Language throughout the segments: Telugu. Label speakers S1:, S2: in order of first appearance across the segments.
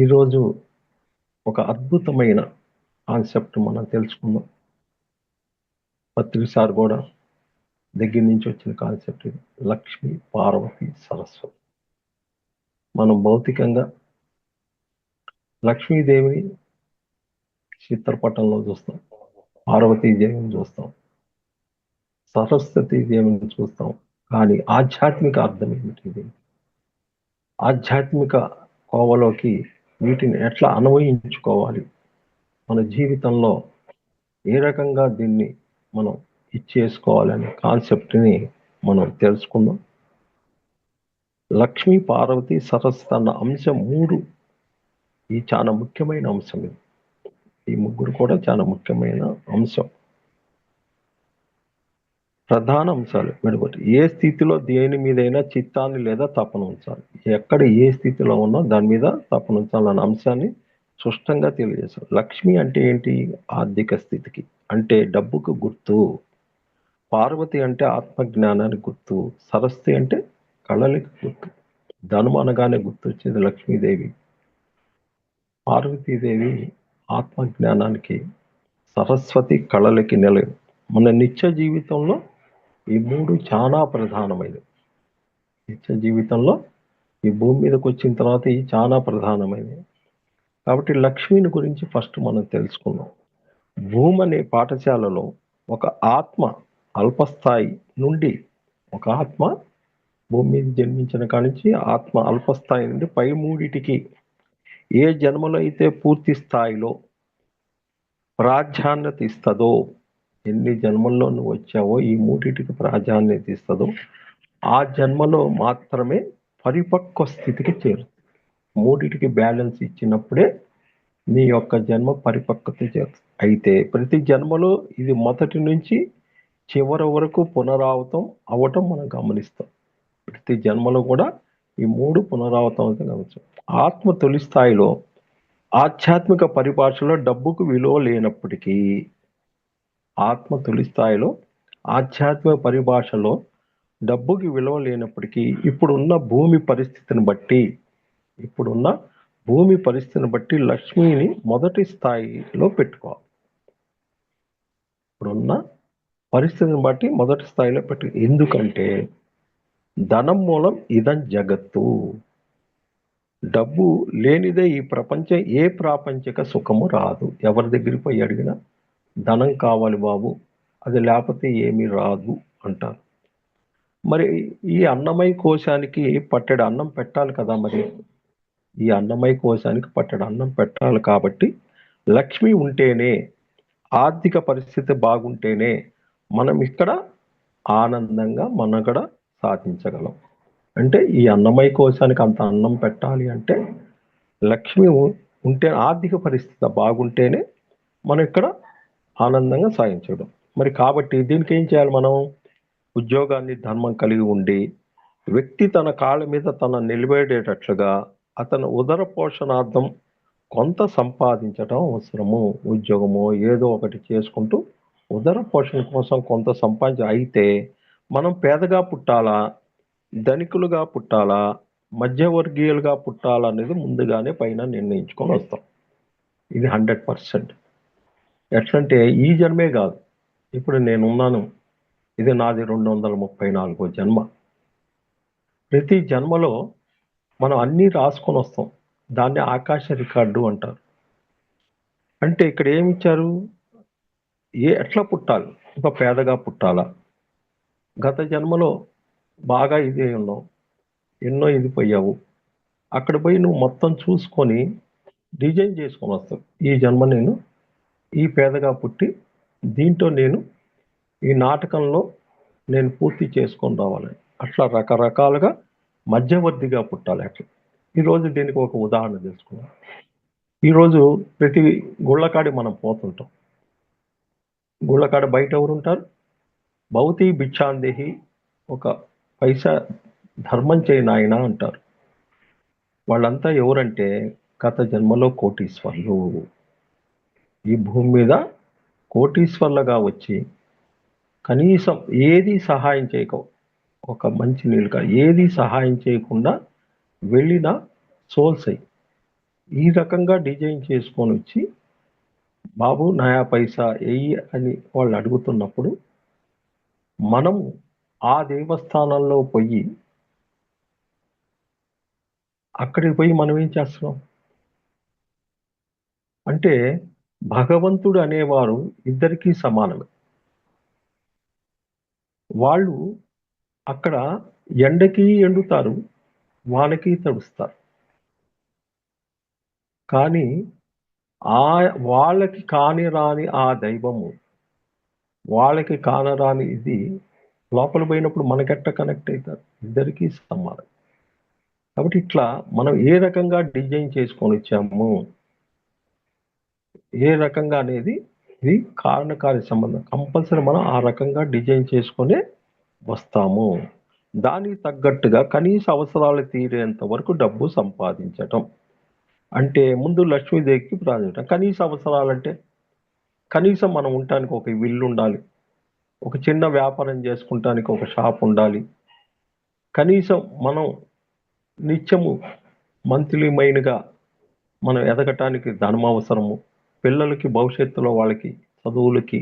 S1: ఈరోజు ఒక అద్భుతమైన కాన్సెప్ట్ మనం తెలుసుకుందాం. పత్రి సార్ కూడా దగ్గర నుంచి వచ్చిన కాన్సెప్ట్ ఇది. లక్ష్మి, పార్వతి, సరస్వతి. మనం భౌతికంగా లక్ష్మీదేవిని చిత్రపటంలో చూస్తాం, పార్వతీదేవిని చూస్తాం, సరస్వతీదేవిని చూస్తాం. కానీ ఆధ్యాత్మిక అర్థం ఏమిటి? ఇది ఆధ్యాత్మిక కోవలోకి వీటిని ఎట్లా అన్వయించుకోవాలి, మన జీవితంలో ఏ రకంగా దీన్ని మనం ఇచ్చేసుకోవాలనే కాన్సెప్ట్ని మనం తెలుసుకుందాం. లక్ష్మీ, పార్వతి, సరస్వతి అన్న అంశం మూడు ఈ చాలా ముఖ్యమైన అంశం. ఇది ఈ ముగ్గురు కూడా చాలా ముఖ్యమైన అంశం, ప్రధాన అంశాలు. విడగొట్టి ఏ స్థితిలో దేని మీదైనా చిత్తాన్ని లేదా తపన ఉంచాలి, ఎక్కడ ఏ స్థితిలో ఉన్నా దాని మీద తపన ఉంచాలన్న అంశాన్ని స్పష్టంగా తెలియజేశారు. లక్ష్మి అంటే ఏంటి? ఆర్థిక స్థితికి, అంటే డబ్బుకు గుర్తు. పార్వతి అంటే ఆత్మజ్ఞానానికి గుర్తు. సరస్వతి అంటే కళలకి గుర్తు. ధనం అనగానే గుర్తొచ్చేది లక్ష్మీదేవి. పార్వతీదేవి ఆత్మజ్ఞానానికి, సరస్వతి కళలకి నిలయం. మన నిత్య జీవితంలో ఈ మూడు చాలా ప్రధానమైనవి. నిత్య జీవితంలో ఈ భూమి మీదకి వచ్చిన తర్వాత ఈ చాలా ప్రధానమైనవి. కాబట్టి లక్ష్మిని గురించి ఫస్ట్ మనం తెలుసుకుందాం. భూమి అనే పాఠశాలలో ఒక ఆత్మ అల్పస్థాయి నుండి, ఒక ఆత్మ భూమి మీద జన్మించిన కాడి నుంచి ఆత్మ అల్పస్థాయి నుండి పై మూడిటికి ఏ జన్మలో అయితే పూర్తి స్థాయిలో ప్రాధాన్యత ఇస్తుందో, ఎన్ని జన్మల్లో నువ్వు వచ్చావో ఈ మూడిటికి ప్రాధాన్యత ఇస్తుందో ఆ జన్మలో మాత్రమే పరిపక్వ స్థితికి చేరుతుంది. మూడిటికి బ్యాలెన్స్ ఇచ్చినప్పుడే నీ యొక్క జన్మ పరిపక్వత చేరుతుంది. అయితే ప్రతి జన్మలో ఇది మొదటి నుంచి చివరి వరకు పునరావృతం అవ్వటం మనం గమనిస్తాం. ప్రతి జన్మలో కూడా ఈ మూడు పునరావృతం అయితే గమనిస్తాం. ఆత్మ తొలి స్థాయిలో ఆధ్యాత్మిక పరిభాషలో డబ్బుకు విలువ లేనప్పటికీ, ఆత్మ తొలి స్థాయిలో ఆధ్యాత్మిక పరిభాషలో డబ్బుకి విలువ లేనప్పటికీ ఇప్పుడున్న భూమి పరిస్థితిని బట్టి లక్ష్మిని మొదటి స్థాయిలో పెట్టుకోవాలి. ఇప్పుడున్న పరిస్థితిని బట్టి మొదటి స్థాయిలో ఎందుకంటే ధనం మూలం ఇదం జగత్తు. డబ్బు లేనిదే ఈ ప్రపంచం ఏ ప్రాపంచిక సుఖము రాదు. ఎవరి దగ్గరికి పోయి అడిగినా ధనం కావాలి బాబు, అది లేకపోతే ఏమీ రాదు అంటారు. మరి ఈ అన్నమయ కోశానికి పట్టెడు అన్నం పెట్టాలి కదా. మరి ఈ అన్నమయ కోశానికి పట్టెడు అన్నం పెట్టాలి కాబట్టి లక్ష్మి ఉంటేనే, ఆర్థిక పరిస్థితి బాగుంటేనే మనం ఇక్కడ ఆనందంగా మనుగడ సాధించగలం. అంటే ఈ అన్నమయ కోశానికి అంత అన్నం పెట్టాలి అంటే లక్ష్మి ఉంటే, ఆర్థిక పరిస్థితి బాగుంటేనే మనం ఇక్కడ ఆనందంగా సాధించడం. మరి కాబట్టి దీనికి ఏం చేయాలి? మనం ఉద్యోగాన్ని ధర్మం కలిగి ఉండి వ్యక్తి తన కాళ్ళ మీద తన నిలబడేటట్లుగా అతను ఉదర పోషణార్థం కొంత సంపాదించడం అవసరము. ఉద్యోగమో ఏదో ఒకటి చేసుకుంటూ ఉదర పోషణ కోసం కొంత అయితే మనం పేదగా పుట్టాలా, ధనికులుగా పుట్టాలా, మధ్యవర్గీయులుగా పుట్టాలా అనేది ముందుగానే పైన నిర్ణయించుకొని వస్తాం. ఇది 100%. ఎట్లంటే ఈ జన్మే కాదు, ఇప్పుడు నేనున్నాను, ఇది నాది 234 జన్మ. ప్రతి జన్మలో మనం అన్నీ రాసుకొని వస్తాం. దాన్ని ఆకాశ రికార్డు అంటారు. అంటే ఇక్కడ ఏమిచ్చారు? ఎట్లా పుట్టాలి? ఒక పేదగా పుట్టాలా, గత జన్మలో బాగా ఇదే ఉన్నావు, ఎన్నో ఇది పోయావు, అక్కడ పోయి నువ్వు మొత్తం చూసుకొని డిజైన్ చేసుకొని వస్తావు. ఈ జన్మ నేను ఈ పేదగా పుట్టి దీంట్లో నేను ఈ నాటకంలో నేను పూర్తి చేసుకొని రావాలని, అట్లా రకరకాలుగా మధ్యవర్తిగా పుట్టాలి. అట్లా ఈరోజు దీనికి ఒక ఉదాహరణ తెలుసుకున్నాం. ఈరోజు ప్రతి గుళ్ళకాడి మనం పోతుంటాం. గుళ్ళకాడ బయట ఎవరు ఉంటారు? భౌతి భిక్షాందేహి, ఒక పైసా ధర్మం చేయి నాయన అంటారు. వాళ్ళంతా ఎవరంటే గత జన్మలో కోటీశ్వర్లు. ఈ భూమి మీద కోటీశ్వర్లుగా వచ్చి కనీసం ఏది సహాయం చేయక, ఒక మంచి నీళ్ళుగా ఏది సహాయం చేయకుండా వెళ్ళిన సోల్స్ అయ్యి ఈ రకంగా డిజైన్ చేసుకొని వచ్చి బాబు నయా పైసా ఎయ్యి అని వాళ్ళు అడుగుతున్నప్పుడు మనం ఆ దేవస్థానంలో పోయి అక్కడికి పోయి మనం ఏం చేస్తున్నాం అంటే భగవంతుడు అనేవారు ఇద్దరికీ సమానమే. వాళ్ళు అక్కడ ఎండకి ఎండుతారు, వానకి తడుస్తారు. కానీ వాళ్ళకి కాని రాని ఆ దైవము, వాళ్ళకి కానరాని ఇది లోపల పోయినప్పుడు మనకెట్ట కనెక్ట్ అవుతారు? ఇద్దరికీ సమానం. కాబట్టి ఇట్లా మనం ఏ రకంగా డిజైన్ చేసుకొని వచ్చాము, ఏ రకంగా అనేది ఇది కారణకార్య సంబంధం. కంపల్సరీ మనం ఆ రకంగా డిజైన్ చేసుకొని వస్తాము. దానికి తగ్గట్టుగా కనీస అవసరాలు తీరేంత వరకు డబ్బు సంపాదించటం. అంటే ముందు లక్ష్మీదేవికి ప్రాధాన్యత. కనీస అవసరాలంటే కనీసం మనం ఉండటానికి ఒక ఇల్లు ఉండాలి. ఒక చిన్న వ్యాపారం చేసుకుంటానికి ఒక షాప్ ఉండాలి. కనీసం మనం నిత్యము మంత్లీ మైన్‌గా మనం ఎదగటానికి ధనం అవసరము. పిల్లలకి భవిష్యత్తులో వాళ్ళకి చదువులకి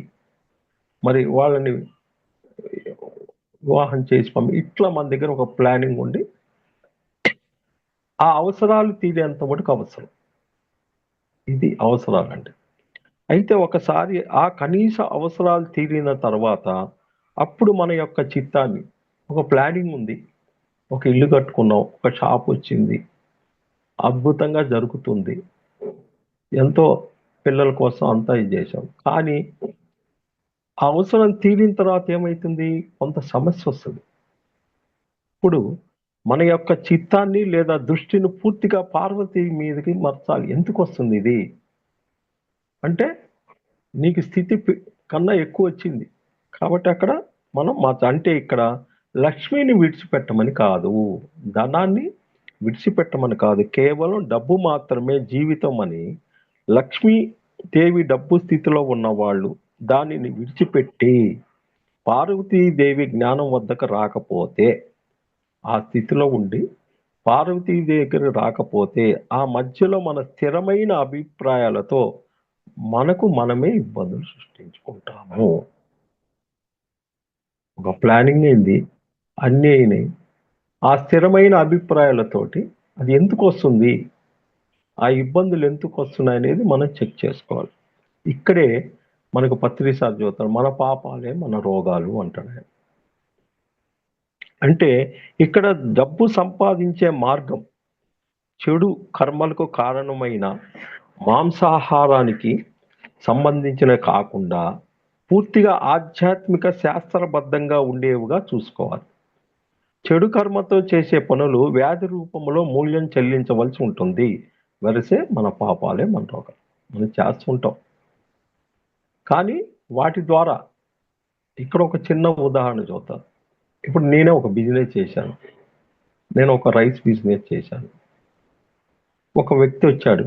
S1: మరి వాళ్ళని వివాహం చేసి ఇట్లా మన దగ్గర ఒక ప్లానింగ్ ఉండి ఆ అవసరాలు తీరేంత మటుకు అవసరం. ఇది అవసరాలండి. అయితే ఒకసారి ఆ కనీస అవసరాలు తీరిన తర్వాత అప్పుడు మన యొక్క చిత్తాన్ని ఒక ప్లానింగ్ ఉంది. ఒక ఇల్లు కట్టుకున్నాం. ఒక షాప్ వచ్చింది. అద్భుతంగా జరుగుతుంది. ఎంతో పిల్లల కోసం అంతా ఇది చేశాం. కానీ ఆ అవసరం తీరిన తర్వాత ఏమైతుంది? కొంత సమస్య వస్తది. ఇప్పుడు మన యొక్క చిత్తాన్ని లేదా దృష్టిని పూర్తిగా పార్వతి మీదకి మార్చాలి. ఎందుకొస్తుంది ఇది? అంటే నీకు స్థితి కన్నా ఎక్కువొచ్చింది. కాబట్టి అక్కడ మనం అంటే ఇక్కడ లక్ష్మిని విడిచిపెట్టమని కాదు. ధనాన్ని విడిచిపెట్టమని కాదు. కేవలం డబ్బు మాత్రమే జీవితం అని లక్ష్మీదేవి డబ్బు స్థితిలో ఉన్నవాళ్ళు దానిని విడిచిపెట్టి పార్వతీదేవి జ్ఞానం వద్దకు రాకపోతే ఆ స్థితిలో ఉండి పార్వతీ దగ్గర రాకపోతే ఆ మధ్యలో మన స్థిరమైన అభిప్రాయాలతో మనకు మనమే ఇబ్బందులు సృష్టించుకుంటాము. ఒక ప్లానింగ్ అయింది. అన్నీ అయినాయి. ఆ స్థిరమైన అభిప్రాయాలతోటి అది ఎందుకొస్తుంది? ఆ ఇబ్బందులు ఎందుకొస్తున్నాయనేది మనం చెక్ చేసుకోవాలి. ఇక్కడే మనకు పత్రిసారి చెబుతాడు. మన పాపాలే మన రోగాలు అంటాడాయన. అంటే ఇక్కడ డబ్బు సంపాదించే మార్గం చెడు కర్మలకు కారణమైన మాంసాహారానికి సంబంధించిన కాకుండా పూర్తిగా ఆధ్యాత్మిక శాస్త్రబద్ధంగా ఉండేవిగా చూసుకోవాలి. చెడు కర్మతో చేసే పనులు వ్యాధి రూపంలో మూల్యం చెల్లించవలసి ఉంటుంది. వరిసే మన పాపాలే మన రోగాలు. మనం చేస్తుంటాం. కానీ వాటి ద్వారా ఇక్కడ ఒక చిన్న ఉదాహరణ చూద్దాం. ఇప్పుడు నేనే ఒక బిజినెస్ చేశాను. నేను ఒక రైస్ బిజినెస్ చేశాను. ఒక వ్యక్తి వచ్చాడు.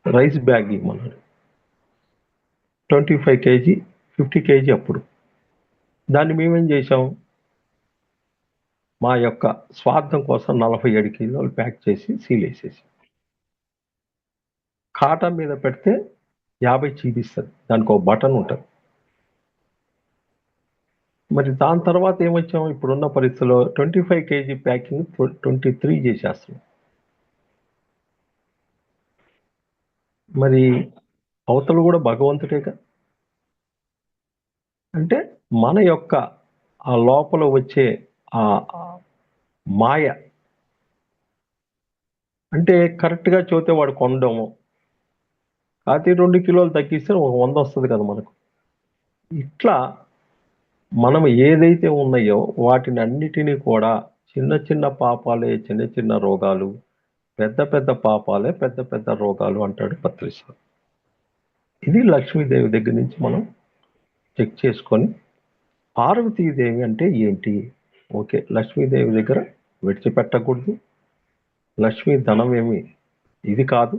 S1: రైస్ బ్యాగ్ ఇవ్వమన్నాడు. 25 కేజీ, 50 కేజీ అప్పుడు. దాన్ని మేమేం చేశాం? మా యొక్క స్వార్థం కోసం 47 కిలోలు ప్యాక్ చేసి సీలేసేసాం. కాటా మీద పెడితే 50 చూపిస్తది. దానికో బటన్ ఉంటది. మరి దాని తర్వాత ఏమొచ్చాం? ఇప్పుడున్న పరిస్థితిలో 25 కేజీ ప్యాకింగ్ 23 చేసేస్తున్నాం. మరి అవతల కూడా భగవంతుడేగా. అంటే మన యొక్క ఆ లోపల వచ్చే ఆ మాయ అంటే కరెక్ట్‌గా చెబితే వాడు కొనడము. కాతే 2 కిలోలు తగ్గిస్తే ఒక 100 వస్తది కదా మనకు. ఇట్లా మనం ఏదైతే ఉన్నాయో వాటినన్నిటిని కూడా చిన్న చిన్న పాపాలే చిన్న చిన్న రోగాలు, పెద్ద పెద్ద పాపాలే పెద్ద పెద్ద రోగాలు అంటాడు పత్రిసారి. ఇది లక్ష్మీదేవి దగ్గర నుంచి మనం చెక్ చేసుకొని పార్వతీదేవి అంటే ఏంటి? ఓకే. లక్ష్మీదేవి దగ్గర విడిచిపెట్టకూడదు. లక్ష్మీ ధనం ఏమి ఇది కాదు.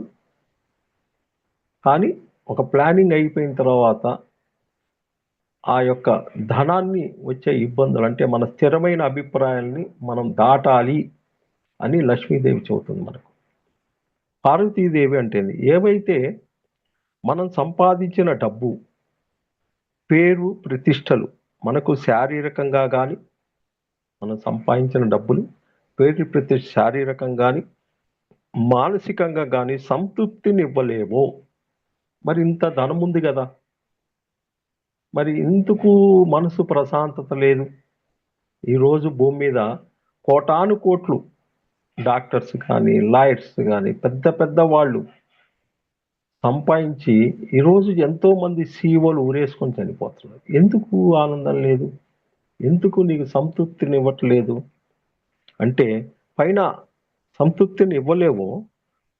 S1: కానీ ఒక ప్లానింగ్ అయిపోయిన తర్వాత ఆ యొక్క ధనాన్ని వచ్చే ఇబ్బందులు అంటే మన స్థిరమైన అభిప్రాయాల్ని మనం దాటాలి అని లక్ష్మీదేవి చెబుతుంది మనకు. పార్వతీదేవి అంటే ఏవైతే మనం సంపాదించిన డబ్బు, పేరు, ప్రతిష్టలు మనకు శారీరకంగా కానీ, మనం సంపాదించిన డబ్బులు, పేరు, ప్రతిష్ట శారీరకంగా కానీ, మానసికంగా కానీ సంతృప్తినివ్వలేవో. మరి ఇంత ధనం ఉంది కదా, మరి ఎందుకు మనసు ప్రశాంతత లేదు? ఈరోజు భూమి మీద కోటాను కోట్లు డాక్టర్స్ కానీ, లాయర్స్ కానీ, పెద్ద పెద్ద వాళ్ళు సంపాదించి ఈరోజు ఎంతో మంది సీఈఓలు ఊరేసుకొని చనిపోతున్నారు. ఎందుకు ఆనందం లేదు? ఎందుకు నీకు సంతృప్తిని ఇవ్వట్లేదు? అంటే పైన సంతృప్తిని ఇవ్వలేవో,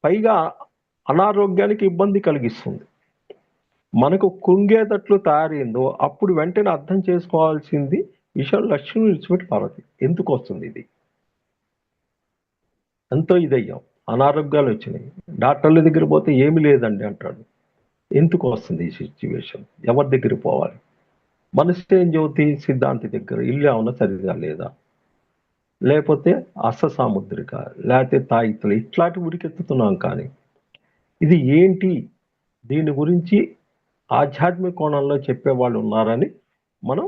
S1: పైగా అనారోగ్యానికి ఇబ్బంది కలిగిస్తుంది. మనకు కుంగేటట్లు తయారైందో అప్పుడు వెంటనే అర్థం చేసుకోవాల్సింది విషయం. లక్ష్మి విడిచిపెట్టి పార్వతి ఎందుకు వస్తుంది ఇది? ఎంతో ఇదయ్యాం, అనారోగ్యాలు వచ్చినాయి, డాక్టర్ల దగ్గర పోతే ఏమి లేదండి అంటాడు. ఎందుకు వస్తుంది ఈ సిచ్యువేషన్? ఎవరి దగ్గరికి పోవాలి? మనసేం జ్యోతి సిద్ధాంతి దగ్గర ఇల్లు ఏమన్నా సరిగా లేదా, లేకపోతే అష్టసాముద్రిక, లేకపోతే తాయితులు ఇట్లాంటి ఉరికెత్తుతున్నాం. కానీ ఇది ఏంటి, దీని గురించి ఆధ్యాత్మిక కోణంలో చెప్పేవాళ్ళు ఉన్నారని మనం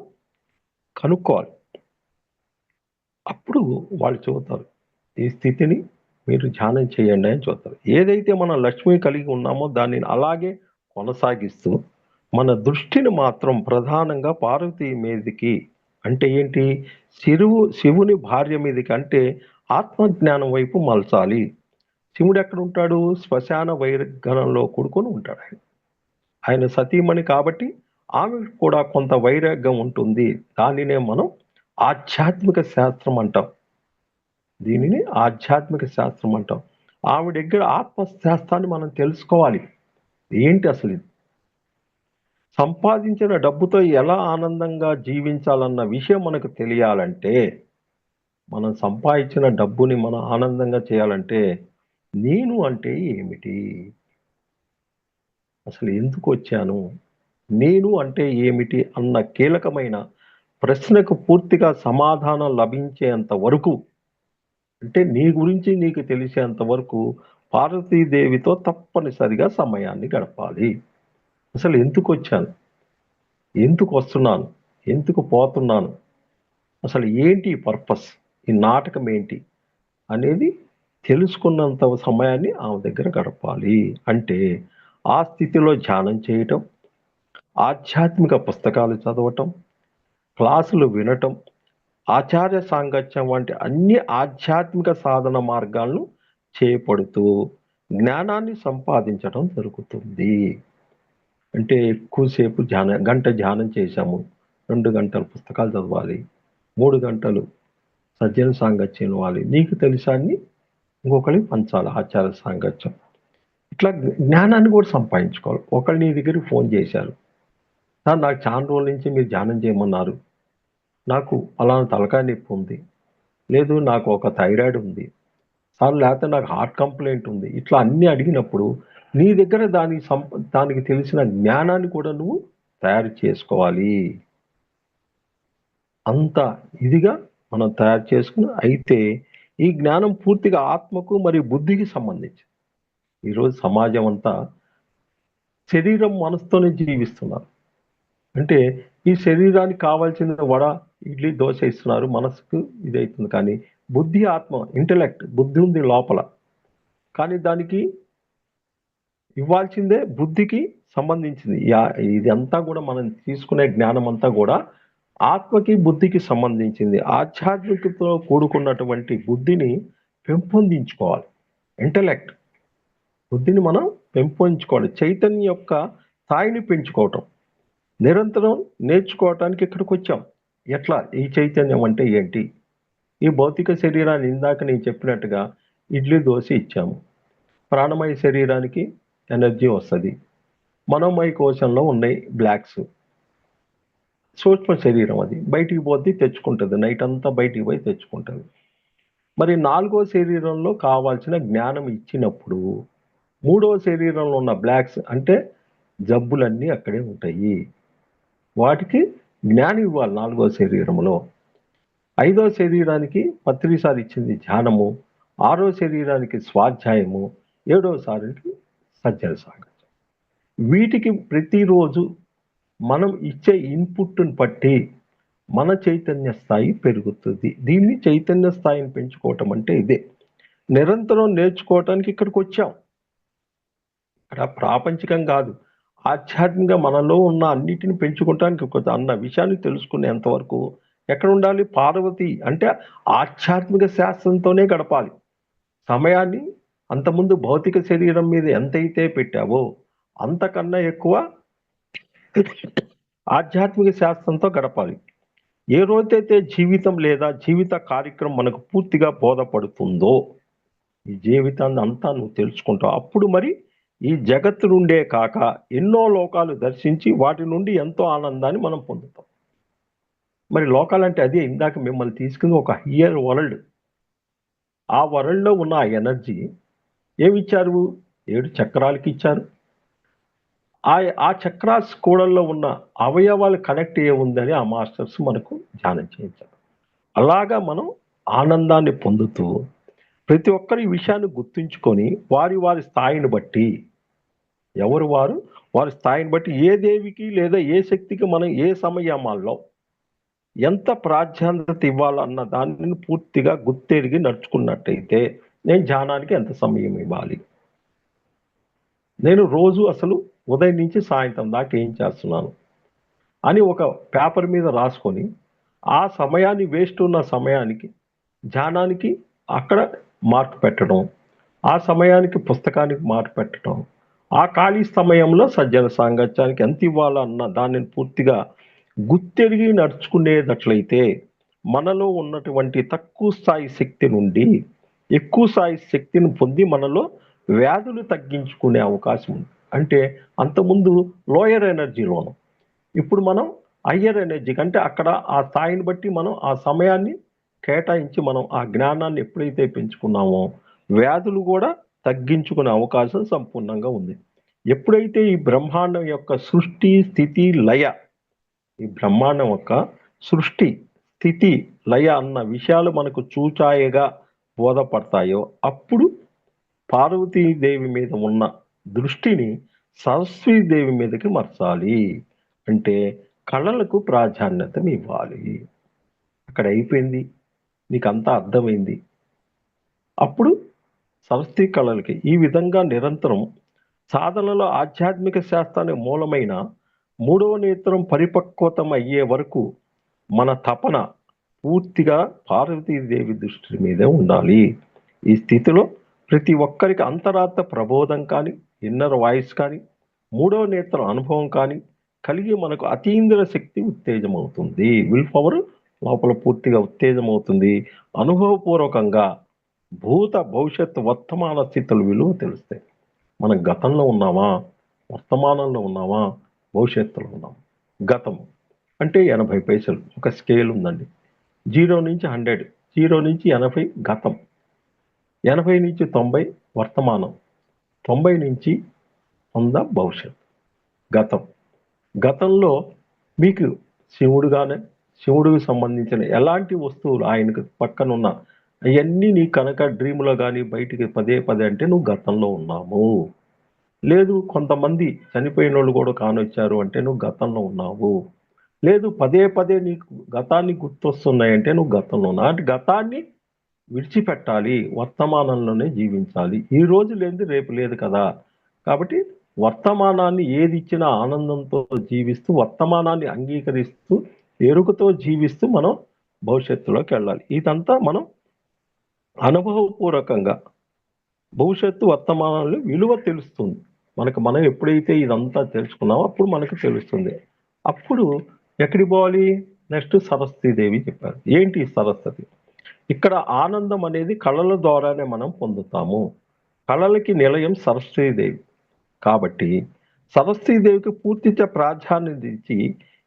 S1: కనుక్కోవాలి. అప్పుడు వాళ్ళు చెబుతారు, ఈ స్థితిని మీరు ధ్యానం చేయండి అని చెబుతారు. ఏదైతే మనం లక్ష్మి కలిగి ఉన్నామో దానిని అలాగే కొనసాగిస్తూ మన దృష్టిని మాత్రం ప్రధానంగా పార్వతీ మీదకి, అంటే ఏంటి, శివుని భార్య మీదకి, అంటే ఆత్మజ్ఞానం వైపు మలచాలి. శివుడు ఎక్కడ ఉంటాడు? శ్మశాన వైరగణంలో కూడుకొని ఉంటాడు. ఆయన సతీమణి కాబట్టి ఆమెకు కూడా కొంత వైరాగ్యం ఉంటుంది. దానినే మనం ఆధ్యాత్మిక శాస్త్రం అంటాం. దీనిని ఆధ్యాత్మిక శాస్త్రం అంటాం. ఆమె దగ్గర ఆత్మశాస్త్రాన్ని మనం తెలుసుకోవాలి. ఏంటి అసలు ఇది? సంపాదించిన డబ్బుతో ఎలా ఆనందంగా జీవించాలన్న విషయం మనకు తెలియాలంటే, మనం సంపాదించిన డబ్బుని మనం ఆనందంగా చేయాలంటే, నేను అంటే ఏమిటి? అసలు ఎందుకు వచ్చాను? నేను అంటే ఏమిటి అన్న కీలకమైన ప్రశ్నకు పూర్తిగా సమాధానం లభించేంత వరకు, అంటే నీ గురించి నీకు తెలిసేంత వరకు పార్వతీదేవితో తప్పనిసరిగా సమయాన్ని గడపాలి. అసలు ఎందుకు వచ్చాను? ఎందుకు వస్తున్నాను? ఎందుకు పోతున్నాను? అసలు ఏంటి పర్పస్? ఈ నాటకం ఏంటి అనేది తెలుసుకున్నంత సమయాన్ని ఆమె దగ్గర గడపాలి. అంటే ఆ స్థితిలో ధ్యానం చేయటం, ఆధ్యాత్మిక పుస్తకాలు చదవటం, క్లాసులు వినటం, ఆచార్య సాంగత్యం వంటి అన్ని ఆధ్యాత్మిక సాధన మార్గాలను చేపడుతూ జ్ఞానాన్ని సంపాదించడం జరుగుతుంది. అంటే ఎక్కువసేపు గంట ధ్యానం చేశాము, 2 గంటలు పుస్తకాలు చదవాలి, 3 గంటలు సజ్జన సాంగత్యం ఇవ్వాలి, నీకు తెలిసాన్ని ఇంకొకరికి పంచాలి, ఆచార్య సాంగత్యం. ఇట్లా జ్ఞానాన్ని కూడా సంపాదించుకోవాలి. ఒకళ్ళు నీ దగ్గరికి ఫోన్ చేశారు, సార్ నాకు చాలా రోజుల నుంచి మీరు ధ్యానం చేయమన్నారు, నాకు పలానా తలకాయ నొప్పి ఉంది, లేదు నాకు ఒక థైరాయిడ్ ఉంది సార్, లేకపోతే నాకు హార్ట్ కంప్లైంట్ ఉంది, ఇట్లా అన్నీ అడిగినప్పుడు నీ దగ్గర దానికి తెలిసిన జ్ఞానాన్ని కూడా నువ్వు తయారు చేసుకోవాలి. అంత ఇదిగా మనం తయారు చేసుకుని, అయితే ఈ జ్ఞానం పూర్తిగా ఆత్మకు మరియు బుద్ధికి సంబంధించి. ఈరోజు సమాజం అంతా శరీరం మనసుతోనే జీవిస్తున్నారు. అంటే ఈ శరీరానికి కావాల్సిన వడ, ఇడ్లీ, దోశ ఇస్తున్నారు, మనసుకు ఇదవుతుంది. కానీ బుద్ధి, ఆత్మ, ఇంటలెక్ట్, బుద్ధి ఉంది లోపల, కానీ దానికి ఇవ్వాల్సిందే బుద్ధికి సంబంధించింది. ఇదంతా కూడా మనం తీసుకునే జ్ఞానం అంతా కూడా ఆత్మకి, బుద్ధికి సంబంధించింది. ఆధ్యాత్మికతతో కూడుకున్నటువంటి బుద్ధిని పెంపొందించుకోవాలి. ఇంటలెక్ట్, బుద్ధిని మనం పెంపొందించుకోవాలి. చైతన్యం యొక్క స్థాయిని పెంచుకోవటం, నిరంతరం నేర్చుకోవటానికి ఇక్కడికి వచ్చాం. ఎట్లా ఈ చైతన్యం అంటే ఏంటి? ఈ భౌతిక శరీరాన్ని ఇందాక నేను చెప్పినట్టుగా ఇడ్లీ, దోశ ఇచ్చాము. ప్రాణమయ శరీరానికి ఎనర్జీ వస్తుంది. మనోమయ కోశంలో ఉన్నాయి బ్లాక్స్, సూక్ష్మ శరీరం అది బయటికి పోతే తెచ్చుకుంటుంది, నైట్ అంతా బయటికి పోయి తెచ్చుకుంటుంది. మరి 4వ శరీరంలో కావాల్సిన జ్ఞానం ఇచ్చినప్పుడు 3వ శరీరంలో ఉన్న బ్లాక్స్ అంటే జబ్బులన్నీ అక్కడే ఉంటాయి. వాటికి జ్ఞానం ఇవ్వాలి 4వ శరీరంలో. 5వ శరీరానికి పత్రిసారి ఇచ్చింది ధ్యానము, 6వ శరీరానికి స్వాధ్యాయము, 7వసారికి సజ్జన సాంగత్యం. వీటికి ప్రతిరోజు మనం ఇచ్చే ఇన్పుట్ని బట్టి మన చైతన్య స్థాయి పెరుగుతుంది. దీన్ని చైతన్య స్థాయిని పెంచుకోవటం అంటే ఇదే. నిరంతరం నేర్చుకోవటానికి ఇక్కడికి వచ్చాం. ఇక్కడ ప్రాపంచికం కాదు, ఆధ్యాత్మికంగా మనలో ఉన్న అన్నిటిని పెంచుకోవటానికి అన్న విషయాన్ని తెలుసుకునేంత వరకు ఎక్కడ ఉండాలి? పార్వతి అంటే ఆధ్యాత్మిక శాస్త్రంతోనే గడపాలి సమయాన్ని. అంతకుముందు భౌతిక శరీరం మీద ఎంతైతే పెట్టావో అంతకన్నా ఎక్కువ ఆధ్యాత్మిక శాస్త్రంతో గడపాలి. ఏ రోజైతే జీవితం లేదా జీవిత కార్యక్రమం మనకు పూర్తిగా బోధపడుతుందో, ఈ జీవితాన్ని అంతా నువ్వు తెలుసుకుంటావు. అప్పుడు మరి ఈ జగత్తు నుండే కాక ఎన్నో లోకాలు దర్శించి వాటి నుండి ఎంతో ఆనందాన్ని మనం పొందుతాం. మరి లోకాలంటే అదే ఇందాక మిమ్మల్ని తీసుకుని ఒక హయ్యర్ వరల్డ్. ఆ వరల్డ్లో ఉన్న ఆ ఎనర్జీ ఏమిచ్చారు? 7 చక్రాలకి ఇచ్చారు. ఆ చక్రాస్ కూడల్లో ఉన్న అవయవాలు కనెక్ట్ ఏముందని ఆ మాస్టర్స్ మనకు ధ్యానం చేయించారు. అలాగా మనం ఆనందాన్ని పొందుతూ ప్రతి ఒక్కరు ఈ విషయాన్ని గుర్తుంచుకొని వారి వారి స్థాయిని బట్టి ఎవరు వారి స్థాయిని బట్టి ఏ దేవికి లేదా ఏ శక్తికి మనం ఏ సమయమాల్లో ఎంత ప్రాధాన్యత ఇవ్వాలన్న దానిని పూర్తిగా గుర్తెరిగి నడుచుకున్నట్టయితే నేను ధ్యానానికి ఎంత సమయం ఇవ్వాలి, నేను రోజు అసలు ఉదయం నుంచి సాయంత్రం దాకా ఏం చేస్తున్నాను అని ఒక పేపర్ మీద రాసుకొని ఆ సమయాన్ని వేస్ట్ ఉన్న సమయానికి ధ్యానానికి అక్కడ మార్క్ పెట్టడం, ఆ సమయానికి పుస్తకానికి మార్క్ పెట్టడం, ఆ ఖాళీ సమయంలో సజ్జన సాంగత్యానికి ఎంత ఇవ్వాలన్న దానిని పూర్తిగా గుర్తెరిగి నడుచుకునేటట్లయితే మనలో ఉన్నటువంటి తక్కువ స్థాయి శక్తి నుండి ఎక్కువ స్థాయి శక్తిని పొంది మనలో వ్యాధులు తగ్గించుకునే అవకాశం ఉంది. అంటే అంతకుముందు లోయర్ ఎనర్జీలోను, ఇప్పుడు మనం హయ్యర్ ఎనర్జీ అంటే అక్కడ ఆ స్థాయిని బట్టి మనం ఆ సమయాన్ని కేటాయించి మనం ఆ జ్ఞానాన్ని ఎప్పుడైతే పెంచుకున్నామో వ్యాధులు కూడా తగ్గించుకునే అవకాశం సంపూర్ణంగా ఉంది. ఎప్పుడైతే ఈ బ్రహ్మాండం యొక్క సృష్టి స్థితి లయ, ఈ బ్రహ్మాండం యొక్క సృష్టి స్థితి లయ అన్న విషయాలు మనకు చూచాయగా బోధపడతాయో అప్పుడు పార్వతీదేవి మీద ఉన్న దృష్టిని సరస్వతీదేవి మీదకి మార్చాలి. అంటే కళలకు ప్రాధాన్యత ఇవ్వాలి. అక్కడ అయిపోయింది, నీకు అంతా అర్థమైంది. అప్పుడు సరస్వతీ కళలకి ఈ విధంగా నిరంతరం సాధనలో ఆధ్యాత్మిక శాస్త్రానికి మూలమైన 3వ నేత్రం పరిపక్వతం అయ్యే వరకు మన తపన పూర్తిగా పార్వతీదేవి దృష్టి మీదే ఉండాలి. ఈ స్థితిలో ప్రతి ఒక్కరికి అంతరాత్మ ప్రబోధం కానీ, ఇన్నర్ వాయిస్ కానీ, 3వ నేత్రం అనుభవం కానీ కలిగి మనకు అతీంద్ర శక్తి ఉత్తేజం అవుతుంది. విల్ పవర్ లోపల పూర్తిగా ఉత్తేజం అవుతుంది. అనుభవపూర్వకంగా భూత భవిష్యత్తు వర్తమాన స్థితుల విలువ తెలుస్తాయి. మనం గతంలో ఉన్నామా, వర్తమానంలో ఉన్నామా, భవిష్యత్తులో ఉన్నామా? గతం అంటే 80 పైసలు ఒక స్కేల్ ఉందండి. 0 నుంచి 100, 0 నుంచి 80 గతం, 80 నుంచి 90 వర్తమానం, 90 నుంచి 100 భవిష్యత్తు. గతం, గతంలో మీకు శివుడికి సంబంధించిన ఎలాంటి వస్తువులు ఆయనకు పక్కన ఉన్న అవన్నీ నీ కనుక డ్రీమ్లో కానీ బయటికి పదే పదే అంటే నువ్వు గతంలో ఉన్నావు. లేదు కొంతమంది చనిపోయిన వాళ్ళు కూడా కానొచ్చారు అంటే నువ్వు గతంలో ఉన్నావు. లేదు పదే పదే నీకు గతాన్ని గుర్తొస్తున్నాయంటే నువ్వు గతంలో ఉన్నావు. అంటే గతాన్ని విడిచిపెట్టాలి, వర్తమానంలోనే జీవించాలి. ఈ రోజు లేనిది రేపు లేదు కదా. కాబట్టి వర్తమానాన్ని ఏది ఇచ్చినా ఆనందంతో జీవిస్తూ, వర్తమానాన్ని అంగీకరిస్తూ, ఎరుకతో జీవిస్తూ మనం భవిష్యత్తులోకి వెళ్ళాలి. ఇదంతా మనం అనుభవపూర్వకంగా భవిష్యత్తు వర్తమానాలు విలువ తెలుస్తుంది. మనం ఎప్పుడైతే ఇదంతా తెలుసుకున్నామో అప్పుడు మనకు తెలుస్తుంది. అప్పుడు ఎక్కడికి పోవాలి? నెక్స్ట్ సరస్వతీదేవి చెప్పారు. ఏంటి సరస్వతి? ఇక్కడ ఆనందం అనేది కళల ద్వారానే మనం పొందుతాము. కళలకి నిలయం సరస్వతీదేవి. కాబట్టి సరస్వతీదేవికి పూర్తిగా ప్రాధాన్యత ఇచ్చి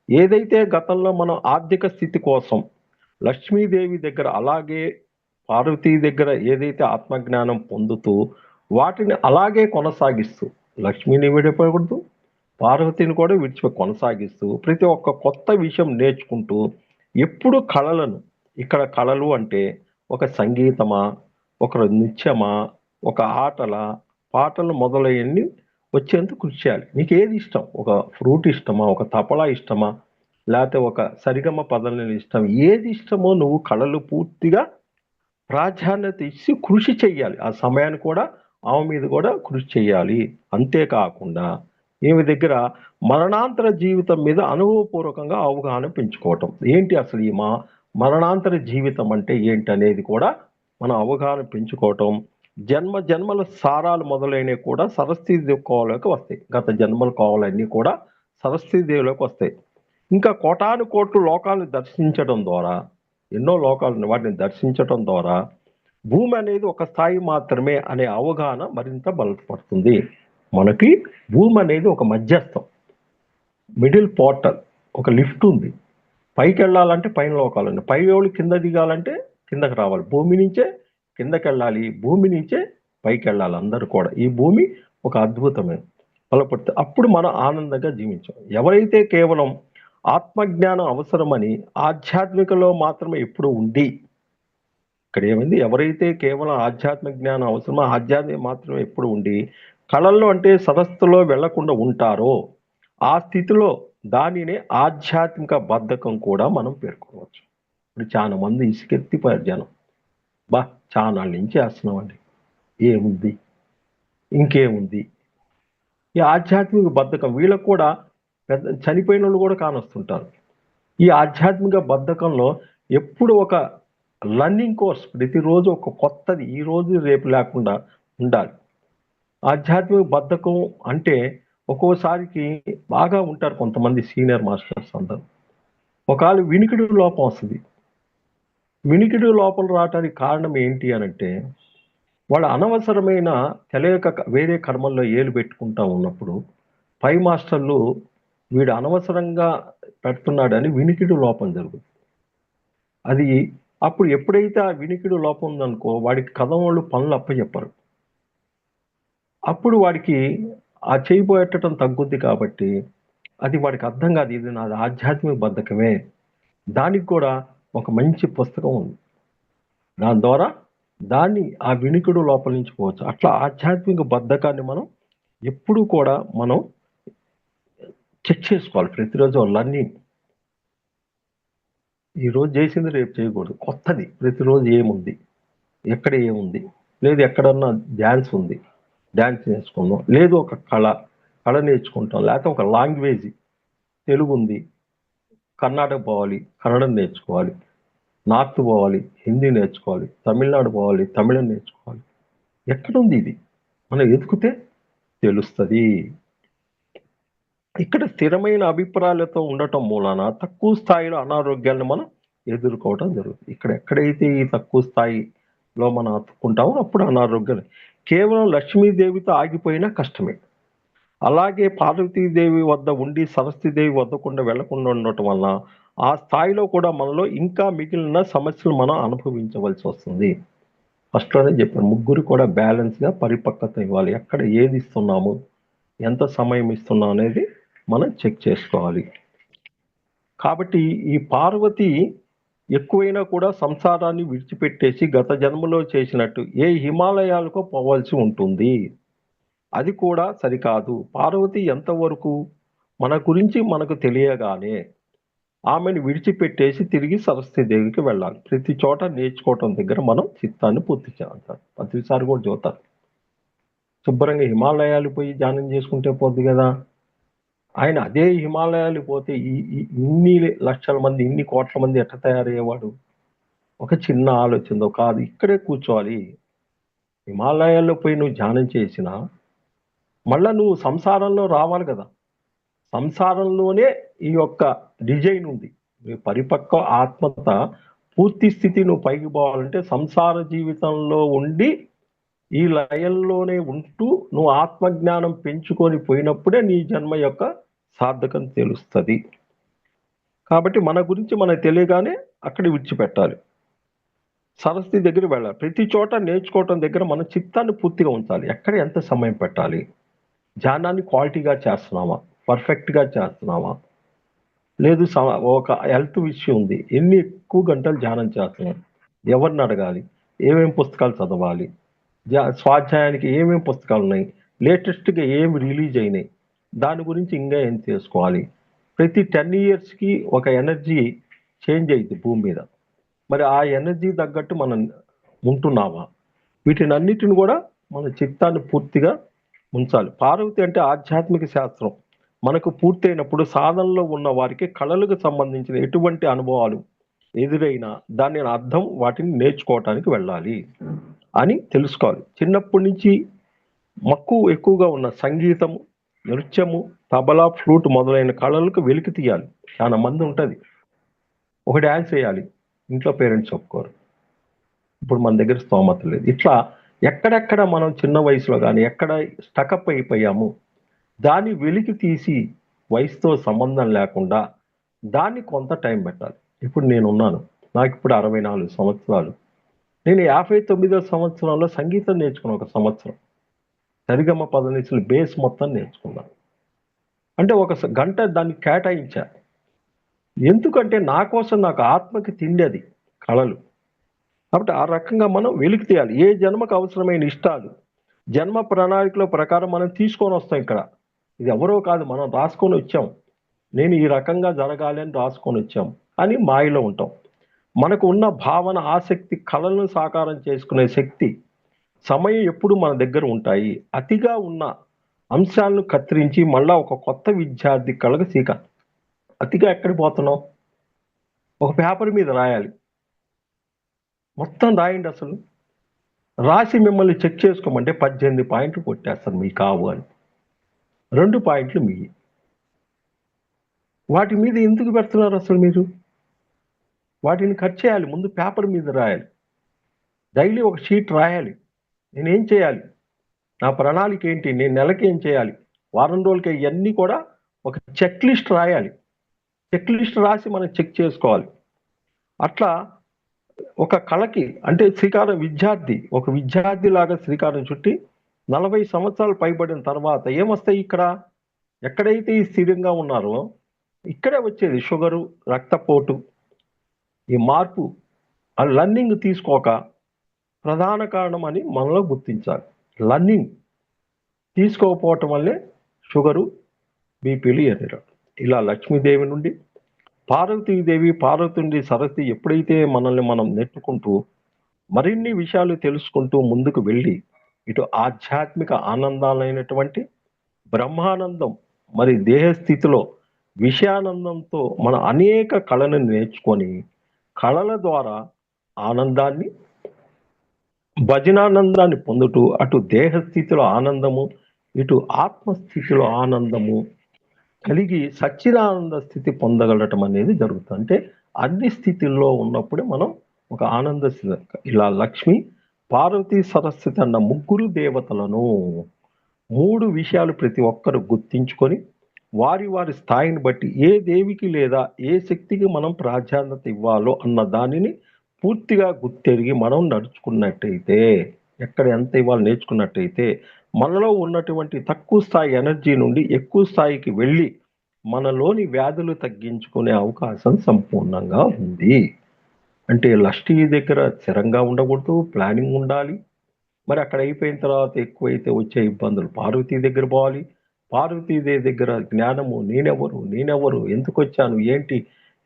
S1: ఏదైతే గతంలో మనం ఆర్థిక స్థితి కోసం లక్ష్మీదేవి దగ్గర అలాగే పార్వతీ దగ్గర ఏదైతే ఆత్మజ్ఞానం పొందుతూ వాటిని అలాగే కొనసాగిస్తూ లక్ష్మిని విడిపోకూడదు, పార్వతిని కూడా కొనసాగిస్తూ ప్రతి ఒక్క కొత్త విషయం నేర్చుకుంటూ ఎప్పుడు కళలను, ఇక్కడ కళలు అంటే ఒక సంగీతమా, ఒక నృత్యమా, ఒక ఆటల, పాటలు మొదలైనవి వచ్చేందుకు కృషి చేయాలి. నీకు ఏది ఇష్టం? ఒక ఫ్రూట్ ఇష్టమా? ఒక తబలా ఇష్టమా? లేతే ఒక సరిగమ పదనిస ఇష్టం? ఏది ఇష్టమో నువ్వు కళలు పూర్తిగా ప్రాధాన్యత ఇచ్చి కృషి చెయ్యాలి. ఆ సమయాన్ని కూడా ఆమె మీద కూడా కృషి చెయ్యాలి. అంతేకాకుండా ఈమె దగ్గర మరణాంతర జీవితం మీద అనుభవపూర్వకంగా అవగాహన పెంచుకోవటం. ఏంటి అసలు ఈ మరణాంతర జీవితం అంటే ఏంటనేది కూడా మనం అవగాహన పెంచుకోవటం. జన్మ జన్మల సారాలు మొదలైనవి కూడా సరస్వతీదేవి కోవలోకి వస్తాయి. గత జన్మల కోవలన్నీ కూడా సరస్వతీదేవిలోకి వస్తాయి. ఇంకా కోటాను కోట్లు లోకాలను దర్శించడం ద్వారా, ఎన్నో లోకాలను వాటిని దర్శించటం ద్వారా భూమి అనేది ఒక స్థాయి మాత్రమే అనే అవగాహన మరింత బలపడుతుంది. మనకి భూమి అనేది ఒక మధ్యస్థం, మిడిల్ పోర్టల్, ఒక లిఫ్ట్ ఉంది. పైకి వెళ్ళాలంటే పైన లోకాలండి, పై వాళ్ళు కింద దిగాలంటే కిందకి రావాలి. భూమి నుంచే కిందకి వెళ్ళాలి, భూమి నుంచే పైకి వెళ్ళాలి. అందరూ కూడా ఈ భూమి ఒక అద్భుతమైన బలపడితే అప్పుడు మనం ఆనందంగా జీవించాం. ఎవరైతే కేవలం ఆత్మజ్ఞానం అవసరమని ఆధ్యాత్మికలో మాత్రమే ఎప్పుడు ఉండి, ఇక్కడ ఏమైంది, ఎవరైతే కేవలం ఆధ్యాత్మిక జ్ఞానం అవసరమో ఆధ్యాత్మిక మాత్రమే ఎప్పుడు ఉండి కళల్లో అంటే సరస్సులో వెళ్లకుండా ఉంటారో ఆ స్థితిలో దానినే ఆధ్యాత్మిక బద్ధకం కూడా మనం పేర్కొనవచ్చు. ఇప్పుడు చాలా మంది ఇసుకెత్తిపోయారు జనం. చాలా నుంచి వేస్తున్నామండి, ఏముంది, ఇంకేముంది. ఈ ఆధ్యాత్మిక బద్ధకం వీళ్ళకు కూడా పెద్ద చనిపోయిన వాళ్ళు కూడా కానొస్తుంటారు. ఈ ఆధ్యాత్మిక బద్ధకంలో ఎప్పుడు ఒక లర్నింగ్ కోర్స్, ప్రతిరోజు ఒక కొత్తది, ఈ రోజు రేపు లేకుండా ఉండాలి. ఆధ్యాత్మిక బద్ధకం అంటే ఒక్కోసారికి బాగా ఉంటారు కొంతమంది సీనియర్ మాస్టర్స్ అందరూ. ఒకవేళ వినికిడి లోపం వస్తుంది. వినికిడి లోపం రావడానికి కారణం ఏంటి అనంటే వాళ్ళు అనవసరమైన తెలియక వేరే కర్మల్లో ఏలు పెట్టుకుంటా ఉన్నప్పుడు పై మాస్టర్లు వీడు అనవసరంగా పెడుతున్నాడని వినికిడి లోపం జరుగుతుంది. అది అప్పుడు ఎప్పుడైతే ఆ వినికిడి లోపం ఉందనుకో వాడికి కథం వాళ్ళు పనులు అప్పచెప్పరు. అప్పుడు వాడికి ఆ చేయబోయేటం తగ్గుద్ది. కాబట్టి అది వాడికి అర్థం కాదు, ఇది నాది ఆధ్యాత్మిక బద్ధకమే. దానికి కూడా ఒక మంచి పుస్తకం ఉంది, దాని ద్వారా దాన్ని ఆ వినికిడు లోపల నుంచి పోవచ్చు. అట్లా ఆధ్యాత్మిక బద్ధకాన్ని మనం ఎప్పుడూ కూడా మనం చెక్ చేసుకోవాలి. ప్రతిరోజు లర్నింగ్, ఈరోజు చేసింది రేపు చేయకూడదు, కొత్తది ప్రతిరోజు ఏముంది, ఎక్కడ ఏముంది, లేదు ఎక్కడన్నా డ్యాన్స్ ఉంది, డ్యాన్స్ నేర్చుకుందాం, లేదు ఒక కళ నేర్చుకుంటాం, లేకపోతే ఒక లాంగ్వేజ్, తెలుగు ఉంది, కర్ణాటక పోవాలి, కన్నడం నేర్చుకోవాలి, నార్త్ పోవాలి, హిందీ నేర్చుకోవాలి, తమిళనాడు పోవాలి, తమిళం నేర్చుకోవాలి. ఎక్కడుంది ఇది? మనం ఎదుగుతే తెలుస్తుంది. ఇక్కడ స్థిరమైన అభిప్రాయాలతో ఉండటం మూలాన తక్కువ స్థాయిలో అనారోగ్యాన్ని మనం ఎదుర్కోవటం జరుగుతుంది. ఇక్కడ ఎక్కడైతే ఈ తక్కువ స్థాయిలో మనం అతుక్కుంటామో అప్పుడు అనారోగ్యాలు. కేవలం లక్ష్మీదేవితో ఆగిపోయినా కష్టమే. అలాగే పార్వతీదేవి వద్ద ఉండి సరస్వతీదేవి వద్దకుండా వెళ్లకుండా ఉండటం వల్ల ఆ స్థాయిలో కూడా మనలో ఇంకా మిగిలిన సమస్యలు మనం అనుభవించవలసి వస్తుంది. ఫస్ట్లోనే చెప్పాను, ముగ్గురు కూడా బ్యాలెన్స్గా పరిపక్వత ఇవ్వాలి. ఎక్కడ ఏది ఇస్తున్నాము, ఎంత సమయం ఇస్తున్నాం అనేది మనం చెక్ చేసుకోవాలి. కాబట్టి ఈ పార్వతి ఎక్కువైనా కూడా సంసారాన్ని విడిచిపెట్టేసి గత జన్మలో చేసినట్టు ఏ హిమాలయాలకో పోవాల్సి ఉంటుంది. అది కూడా సరికాదు. పార్వతి ఎంతవరకు మన గురించి మనకు తెలియగానే ఆమెను విడిచిపెట్టేసి తిరిగి సరస్వతీదేవికి వెళ్ళాలి. ప్రతి చోట నేర్చుకోవటం దగ్గర మనం చిత్తాన్ని పూర్తి చేయాలి. ప్రతిసారి కూడా చూస్తారు, శుభ్రంగా హిమాలయాలు పోయి ధ్యానం చేసుకుంటే పోద్ది కదా. ఆయన అదే హిమాలయాలు పోతే ఇన్ని లక్షల మంది, ఇన్ని కోట్ల మంది ఎట్లా తయారయ్యేవాడు? ఒక చిన్న ఆలోచనతో కాదు, ఇక్కడే కూర్చోవాలి. హిమాలయాల్లో పోయి నువ్వు ధ్యానం చేసినా మళ్ళా నువ్వు సంసారంలో రావాలి కదా. సంసారంలోనే ఈ యొక్క డిజైన్ ఉంది. నీ పరిపక్వ ఆత్మత పూర్తి స్థితి నువ్వు పైకి పోవాలంటే సంసార జీవితంలో ఉండి ఈ లయంలోనే ఉంటూ నువ్వు ఆత్మజ్ఞానం పెంచుకొని పోయినప్పుడే నీ జన్మ యొక్క సార్థకం తెలుస్తుంది. కాబట్టి మన గురించి మనకు తెలియగానే అక్కడ విడిచిపెట్టాలి, సరస్వతి దగ్గర వెళ్ళాలి. ప్రతి చోట నేర్చుకోవటం దగ్గర మన చిత్తాన్ని పూర్తిగా ఉంచాలి. ఎక్కడ ఎంత సమయం పెట్టాలి, ధ్యానాన్ని క్వాలిటీగా చేస్తున్నామా, పర్ఫెక్ట్గా చేస్తున్నామా, లేదు ఒక హెల్త్ విషయం ఉంది, ఎన్ని ఎక్కువ గంటలు ధ్యానం చేస్తున్నాం, ఎవరిని అడగాలి, ఏమేమి పుస్తకాలు చదవాలి, స్వాధ్యాయానికి ఏమేమి పుస్తకాలు ఉన్నాయి, లేటెస్ట్గా ఏమి రిలీజ్ అయినాయి, దాని గురించి ఇంకా ఏం చేసుకోవాలి. ప్రతి 10 ఇయర్స్కి ఒక ఎనర్జీ చేంజ్ అయింది భూమి మీద. మరి ఆ ఎనర్జీ తగ్గట్టు మనం ఉంటున్నామా? వీటిని అన్నిటిని కూడా మన చిత్తాన్ని పూర్తిగా ఉంచాలి. పార్వతి అంటే ఆధ్యాత్మిక శాస్త్రం. మనకు పూర్తయినప్పుడు సాధనలో ఉన్న వారికి కళలకు సంబంధించిన ఎటువంటి అనుభవాలు ఎదురైనా దాని అర్థం వాటిని నేర్చుకోవటానికి వెళ్ళాలి అని తెలుసుకోవాలి. చిన్నప్పటి నుంచి మక్కువ ఎక్కువగా ఉన్న సంగీతము, నృత్యము, తబలా, ఫ్లూట్ మొదలైన కళలకు వెలికి తీయాలి. చాలా మంది ఉంటుంది, ఒక డ్యాన్స్ వేయాలి, ఇంట్లో పేరెంట్స్ ఒప్పుకోరు, ఇప్పుడు మన దగ్గర స్తోమత లేదు. ఇట్లా ఎక్కడెక్కడ మనం చిన్న వయసులో కానీ ఎక్కడ స్టకప్ అయిపోయాము, దాన్ని వెలికి తీసి వయసుతో సంబంధం లేకుండా దాన్ని కొంత టైం పెట్టాలి. ఇప్పుడు నేనున్నాను, నాకు ఇప్పుడు 64 సంవత్సరాలు. నేను 59వ సంవత్సరంలో సంగీతం నేర్చుకున్నాను. ఒక సంవత్సరం సరిగమ పదనిసలు బేస్ మొత్తం నేర్చుకున్నాను. అంటే ఒక గంట దాన్ని కేటాయించా. ఎందుకంటే నా కోసం, నాకు ఆత్మకి తిండి అది కళలు. కాబట్టి ఆ రకంగా మనం వెలికి తీయాలి. ఏ జన్మకు అవసరమైన ఇష్టాలు జన్మ ప్రణాళికల ప్రకారం మనం తీసుకొని వస్తాం. ఇక్కడ ఇది ఎవరో కాదు, మనం రాసుకొని వచ్చాం. నేను ఈ రకంగా జరగాలి అని రాసుకొని వచ్చాం అని మాయలో ఉంటాం. మనకు ఉన్న భావన, ఆసక్తి, కళలను సాకారం చేసుకునే శక్తి, సమయం ఎప్పుడు మన దగ్గర ఉంటాయి. అతిగా ఉన్న అంశాలను కత్తిరించి మళ్ళా ఒక కొత్త విద్యార్థి కళకు అతిగా ఎక్కడికి పోతున్నాం? ఒక పేపర్ మీద రాయాలి, మొత్తం రాయండి. అసలు రాసి మిమ్మల్ని చెక్ చేసుకోమంటే 18 పాయింట్లు కొట్టేస్తారు మీ కావు అని. 2 పాయింట్లు మీ. వాటి మీద ఎందుకు పెడుతున్నారు అసలు మీరు? వాటిని కట్ చేయాలి. ముందు పేపర్ మీద రాయాలి, డైలీ ఒక షీట్ రాయాలి. నేనేం చేయాలి, నా ప్రణాళిక ఏంటి, నేను నెలకి ఏం చేయాలి, వారం రోజులకి, ఇవన్నీ కూడా ఒక చెక్ లిస్ట్ రాయాలి. చెక్ లిస్ట్ రాసి మనం చెక్ చేసుకోవాలి. అట్లా ఒక కళకి అంటే శ్రీకారం, ఒక విద్యార్థి లాగా శ్రీకారం చుట్టి 40 సంవత్సరాలు పైబడిన తర్వాత ఏమొస్తాయి? ఇక్కడ ఎక్కడైతే ఈ స్థిరంగా ఉన్నారో ఇక్కడే వచ్చేది షుగరు, రక్తపోటు, ఈ మార్పు, ఆ లర్నింగ్ తీసుకోక ప్రధాన కారణం అని మనలో గుర్తించాలి. లర్నింగ్ తీసుకోకపోవటం వల్లే షుగరు, బీపీలు ఎదురు. ఇలా లక్ష్మీదేవి నుండి పార్వతీదేవి, పార్వతి నుండి సరస్వతి ఎప్పుడైతే మనల్ని మనం నెట్టుకుంటూ మరిన్ని విషయాలు తెలుసుకుంటూ ముందుకు వెళ్ళి ఇటు ఆధ్యాత్మిక ఆనందాలైనటువంటి బ్రహ్మానందం, మరి దేహస్థితిలో విషయానందంతో మన అనేక కళలను నేర్చుకొని కళల ద్వారా ఆనందాన్ని, భజనానందాన్ని పొందుతూ అటు దేహస్థితిలో ఆనందము, ఇటు ఆత్మస్థితిలో ఆనందము కలిగి సచ్చిదానంద స్థితి పొందగలటం అనేది జరుగుతుంది. అంటే అన్ని స్థితిల్లో ఉన్నప్పుడే మనం ఒక ఆనంద స్థితి. ఇలా లక్ష్మి, పార్వతీ, సరస్వతి అన్న ముగ్గురు దేవతలను 3 విషయాలు ప్రతి ఒక్కరు గుర్తించుకొని వారి వారి స్థాయిని బట్టి ఏ దేవికి లేదా ఏ శక్తికి మనం ప్రాధాన్యత ఇవ్వాలో అన్న దానిని పూర్తిగా గుర్తెరిగి మనం నడుచుకున్నట్టయితే, ఎక్కడ ఎంత ఇవ్వాలో నేర్చుకున్నట్టయితే మనలో ఉన్నటువంటి తక్కువ స్థాయి ఎనర్జీ నుండి ఎక్కువ స్థాయికి వెళ్ళి మనలోని వ్యాధులు తగ్గించుకునే అవకాశం సంపూర్ణంగా ఉంది. అంటే లష్టి దగ్గర స్థిరంగా ఉండకూడదు, ప్లానింగ్ ఉండాలి. మరి అక్కడ అయిపోయిన తర్వాత ఎక్కువైతే వచ్చే ఇబ్బందులు పార్వతీ దగ్గర పోవాలి. పార్వతీదేవి దగ్గర జ్ఞానము, నేనెవరు, ఎందుకు వచ్చాను, ఏంటి,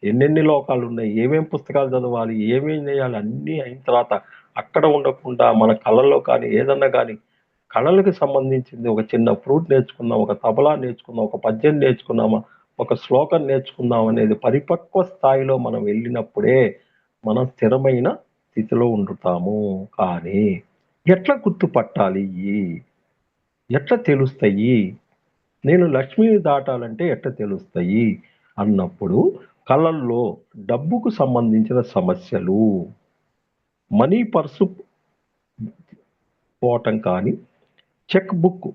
S1: ఎన్నెన్ని లోకాలు ఉన్నాయి, ఏమేం పుస్తకాలు చదవాలి, ఏమేం చేయాలి, అన్నీ అయిన తర్వాత అక్కడ ఉండకుండా మన కళల్లో కానీ ఏదన్నా కానీ కళలకు సంబంధించింది ఒక చిన్న ఫ్రూట్ నేర్చుకుందాం, ఒక తబలా నేర్చుకుందాం, ఒక పద్యం నేర్చుకుందామా, ఒక శ్లోకం నేర్చుకుందాం అనేది పరిపక్వ స్థాయిలో మనం వెళ్ళినప్పుడే మనం స్థిరమైన స్థితిలో ఉండుతాము. కానీ ఎట్లా గుర్తుపట్టాలి, ఎట్లా తెలుస్తాయి, నేను లక్ష్మిని దాటాలంటే ఎట్లా తెలుస్తాయి అన్నప్పుడు కళల్లో డబ్బుకు సంబంధించిన సమస్యలు, మనీ పర్సు పోవటం కానీ, చెక్ బుక్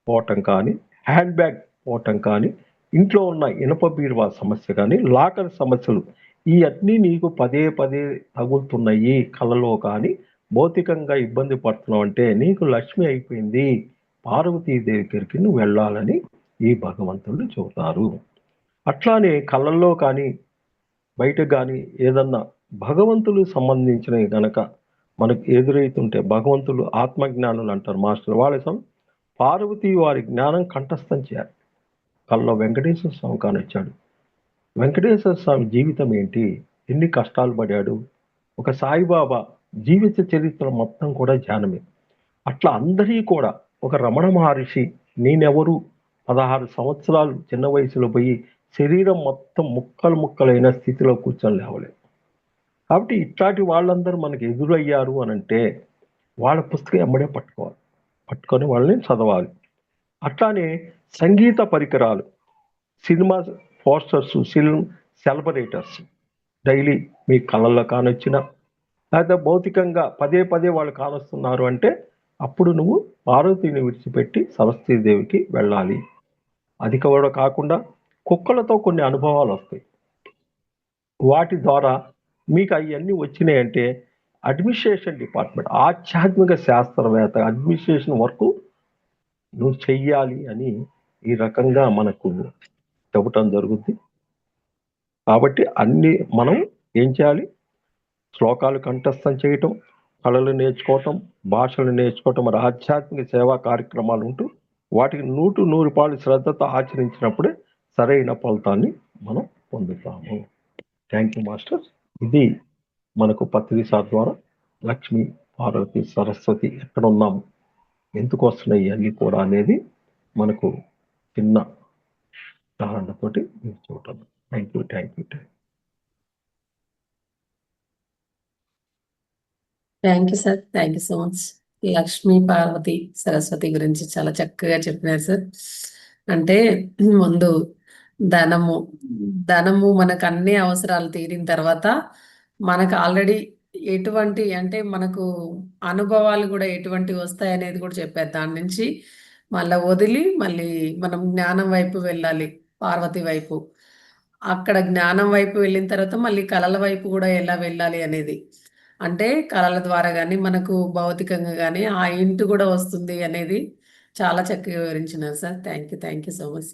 S1: పోవటం కానీ, హ్యాండ్ బ్యాగ్ పోవటం కానీ, ఇంట్లో ఉన్న ఇనుప బీరువా సమస్య కానీ, లాకర్ సమస్యలు, ఈ అన్నీ నీకు పదే పదే తగులుతున్నాయి కళలో కానీ భౌతికంగా ఇబ్బంది పడుతున్నావు అంటే నీకు లక్ష్మి అయిపోయింది, పార్వతీదేవి దగ్గరికి నువ్వు వెళ్ళాలని ఈ భగవంతుడు చెబుతారు. అట్లానే కళల్లో కానీ బయట కానీ ఏదన్నా భగవంతులు సంబంధించినవి గనక మనకు ఎదురైతుంటే భగవంతులు ఆత్మజ్ఞానులు అంటారు మాస్టర్ వాళ్ళ పార్వతి వారి జ్ఞానం కంఠస్థం చేయాలి. కల్లో వెంకటేశ్వర స్వామి కానొచ్చాడు. వెంకటేశ్వర స్వామి జీవితం ఏంటి, ఎన్ని కష్టాలు పడాడు, ఒక సాయిబాబా జీవిత చరిత్ర మొత్తం కూడా ధ్యానమే. అట్లా అందరి కూడా ఒక రమణ మహర్షి నేనెవరు 16 సంవత్సరాలు చిన్న వయసులో పోయి శరీరం మొత్తం ముక్కలు ముక్కలైన స్థితిలో కూర్చొని లేవలేదు. కాబట్టి ఇట్లాంటి వాళ్ళందరూ మనకి ఎదురయ్యారు అని అంటే వాళ్ళ పుస్తకం ఎమ్మడే పట్టుకోవాలి, పట్టుకొని వాళ్ళని చదవాలి. అట్లానే సంగీత పరికరాలు, cinema posters, film celebrators daily మీ కళ్ళల్లో కానొచ్చిన లేకపోతే భౌతికంగా పదే పదే వాళ్ళు కానొస్తున్నారు అంటే అప్పుడు నువ్వు పార్వతిని విడిచిపెట్టి సరస్వతీదేవికి వెళ్ళాలి. అది కూడా కాకుండా కుక్కలతో కొన్ని అనుభవాలు వస్తాయి. వాటి ద్వారా మీకు అవన్నీ వచ్చినాయంటే అడ్మినిస్ట్రేషన్ డిపార్ట్మెంట్, ఆధ్యాత్మిక శాస్త్రవేత్త అడ్మినిస్ట్రేషన్ వర్క్ నువ్వు చెయ్యాలి అని ఈ రకంగా మనకు చెప్పటం జరుగుద్ది. కాబట్టి అన్ని మనం ఏం చేయాలి, శ్లోకాలు కంఠస్థం చేయటం, కళలు నేర్చుకోవటం, భాషలు నేర్చుకోవటం, మరి ఆధ్యాత్మిక సేవా కార్యక్రమాలు ఉంటూ వాటికి 100% శ్రద్ధతో ఆచరించినప్పుడే సరైన ఫలితాన్ని మనం పొందుతాము. Thank you master. ఇది మనకు పత్రిక ద్వారా లక్ష్మి, పార్వతి, సరస్వతి ఎక్కడ ఉన్నాము, ఎందుకు వస్తున్నాయి అన్నీ కూడా అనేది మనకు చిన్న ఉదాహరణతోటి మీకు చూడటం. Thank you.
S2: Thank you sir, thank you so much. Lakshmi, Parvati, Saraswati గురించి చాలా చక్కగా చెప్పినారు సార్. అంటే ముందు ధనము ధనము మనకు అన్ని అవసరాలు తీరిన తర్వాత మనకు ఆల్రెడీ ఎటువంటి అంటే మనకు అనుభవాలు కూడా ఎటువంటి వస్తాయి అనేది కూడా చెప్పారు. దాని నుంచి మళ్ళీ వదిలి మళ్ళీ మనం జ్ఞానం వైపు వెళ్ళాలి, పార్వతి వైపు. అక్కడ జ్ఞానం వైపు వెళ్ళిన తర్వాత మళ్ళీ కళల వైపు కూడా ఎలా వెళ్ళాలి అనేది, అంటే కళల ద్వారా కానీ మనకు భౌతికంగా కానీ ఆ ఇంటి కూడా వస్తుంది అనేది చాలా చక్కగా వివరించినారు sir. Thank you so much.